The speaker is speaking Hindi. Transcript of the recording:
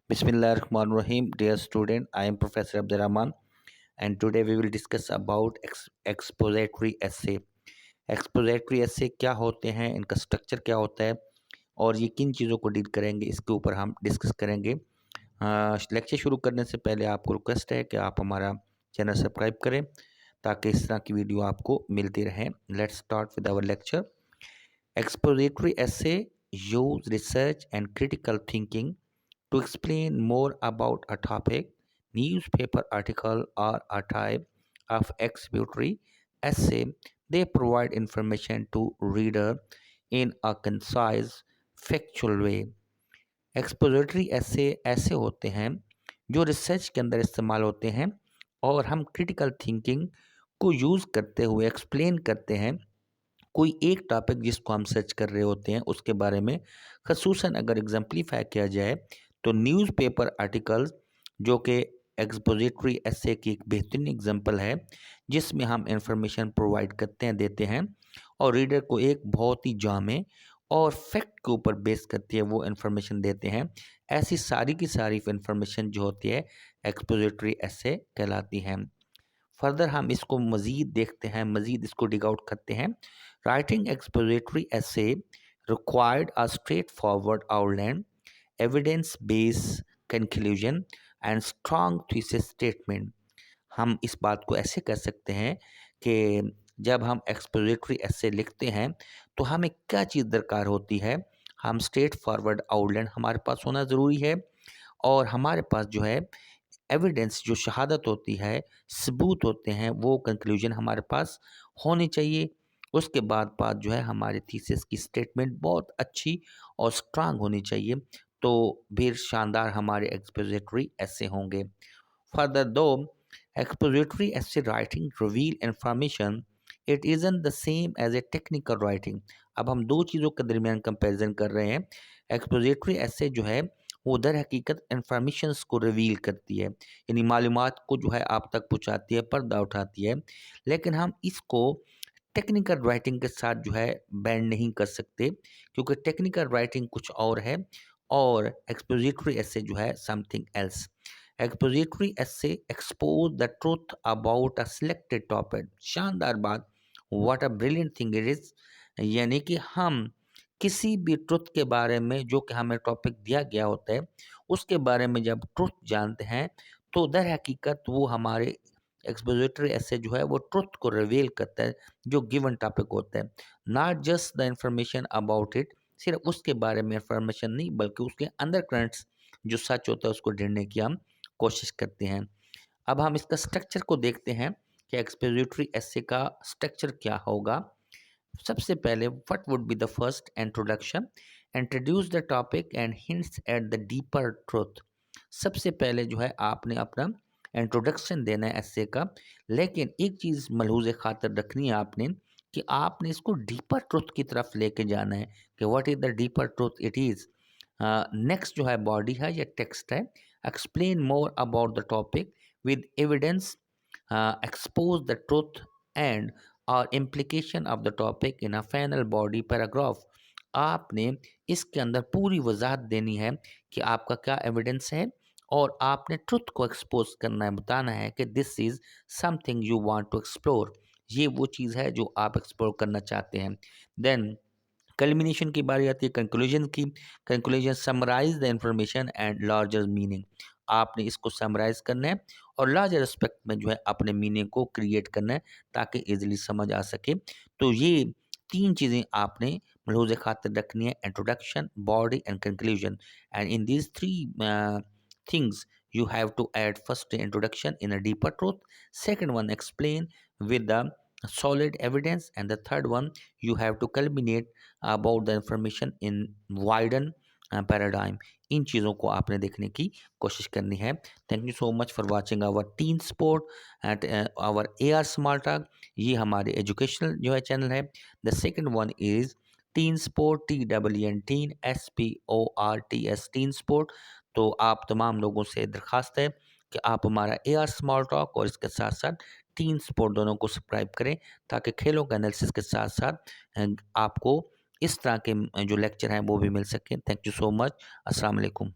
Bismillahirrahmanirrahim. Dear student, I am Professor Abdurrahman and today we will discuss about expository essay. एक्सपोजेटरी essay क्या होते हैं, इनका स्ट्रक्चर क्या होता है और ये किन चीज़ों को डील करेंगे, इसके ऊपर हम डिस्कस करेंगे। लेक्चर शुरू करने से पहले आपको रिक्वेस्ट है कि आप हमारा चैनल सब्सक्राइब करें ताकि इस तरह की वीडियो आपको मिलती रहें। Let's start with our lecture. Expository essay use research and critical thinking to explain more about a topic. Newspaper article or a type of expository essay. They provide information to reader in a concise, factual way. Expository ऐसे होते हैं जो रिसर्च के अंदर इस्तेमाल होते हैं और हम क्रिटिकल थिंकिंग को यूज़ करते हुए एक्सप्लेन करते हैं कोई एक टॉपिक जिसको हम सर्च कर रहे होते हैं उसके बारे में। खसूसन अगर एग्जाम्पलीफाई किया जाए तो न्यूज़पेपर आर्टिकल्स जो कि एक्सपोजिटरी ऐसे की एक बेहतरीन एग्जांपल है जिसमें हम इंफॉर्मेशन प्रोवाइड करते हैं, देते हैं और रीडर को एक बहुत ही जामे और फैक्ट के ऊपर बेस करती है वो इंफॉर्मेशन देते हैं। ऐसी सारी की सारी इंफॉर्मेशन जो होती है एक्सपोजिटरी ऐसे कहलाती हैं। फर्दर हम इसको मज़ीद देखते हैं, मज़ीद इसको डिग आउट करते हैं। राइटिंग एक्सपोजिटरी ऐसे required a straight forward outline, evidence based conclusion and strong thesis statement. हम इस बात को ऐसे कह सकते हैं कि जब हम एक्सपोजिटरी ऐसे लिखते हैं तो हमें क्या चीज़ दरकार होती है। हम स्ट्रेट फॉरवर्ड आउटलाइन हमारे पास होना ज़रूरी है और हमारे पास जो है एविडेंस जो शहादत होती है, सबूत होते हैं, वो कंक्लूजन हमारे पास होनी चाहिए। उसके बाद जो है हमारे थीसिस की स्टेटमेंट बहुत अच्छी और स्ट्रांग होनी चाहिए, तो फिर शानदार हमारे एक्सपोजिटरी ऐसे होंगे। फर्दर दो expository essay writing reveal information, it isn't the same as a technical writing। अब हम दो चीज़ों के दरमियान कंपैरिजन कर रहे हैं। एक्सपोजिटरी ऐसे जो है वो दर हकीकत इंफॉर्मेशंस को रिवील करती है, यानी मालूमात को जो है आप तक पहुंचाती है, पर्दा उठाती है, लेकिन हम इसको टेक्निकल राइटिंग के साथ जो है बैंड नहीं कर सकते क्योंकि टेक्निकल राइटिंग कुछ और है और एक्सपोजिटरी ऐसे जो है समथिंग एल्स। एक्सपोजिटरी ऐसे expose the truth about a selected topic. शानदार बात, what a brilliant thing it is. यानी कि हम किसी भी ट्रुथ के बारे में जो कि हमें टॉपिक दिया गया होता है उसके बारे में जब ट्रुथ जानते हैं तो दर हकीकत वो हमारे एक्सपोजिटरी ऐसे जो है वो ट्रुथ को रिवील करता है जो गिवन टॉपिक होता है। Not just the information about it, सिर्फ उसके बारे में इंफॉर्मेशन नहीं बल्कि उसके अंदर करंट्स जो सच होता है उसको ढूंढने की हम कोशिश करते हैं। अब हम इसका स्ट्रक्चर को देखते हैं कि एक्सपोजिटरी ऐसे का स्ट्रक्चर क्या होगा। सबसे पहले what would be the first introduction, introduce the topic and hints at the deeper truth. सबसे पहले जो है आपने अपना इंट्रोडक्शन देना है ऐसे का, लेकिन एक चीज़ मलहूज़ खातर रखनी है आपने कि आपने इसको डीपर ट्रूथ की तरफ लेके जाना है कि what is the deeper truth it is. Next जो है बॉडी है या टेक्स्ट है। Explain more about the topic with evidence, expose the truth and or implication of the topic in a final body paragraph। आपने इसके अंदर पूरी वजाहत देनी है कि आपका क्या एविडेंस है और आपने ट्रुथ को एक्सपोज करना है, बताना है कि this is something you want to explore, ये वो चीज़ है जो आप एक्सप्लोर करना चाहते हैं। देन कल्मिनेशन की बारी आती है कंक्लूजन की। Conclusion summarise the information and larger meaning. आपने इसको समराइज करना है और लार्जर एस्पेक्ट में जो है अपने मीनिंग को क्रिएट करना है ताकि इजीली समझ आ सके। तो ये तीन चीज़ें आपने मलहूज़ खातिर रखनी है, introduction, body and conclusion. And in these three things you have to add first the introduction in a deeper truth, second one explain with the solid evidence, and the third one you have to culminate about the information in widen paradigm। इन चीज़ों को आपने देखने की कोशिश करनी है। Thank you so much for watching our teen sport at our AR smart talk. ये हमारे एजुकेशनल जो है चैनल है। The second one is teen sport, TEEN teen SPORTS teen sport. तो आप तमाम लोगों से दरख्वास्त है कि आप हमारा AR स्मॉल टॉक और इसके साथ साथ टीन स्पोर्ट दोनों को सब्सक्राइब करें ताकि खेलों का एनालिसिस के साथ साथ आपको इस तरह के जो लेक्चर हैं वो भी मिल सकें। Thank you so much. अस्सलाम वालेकुम।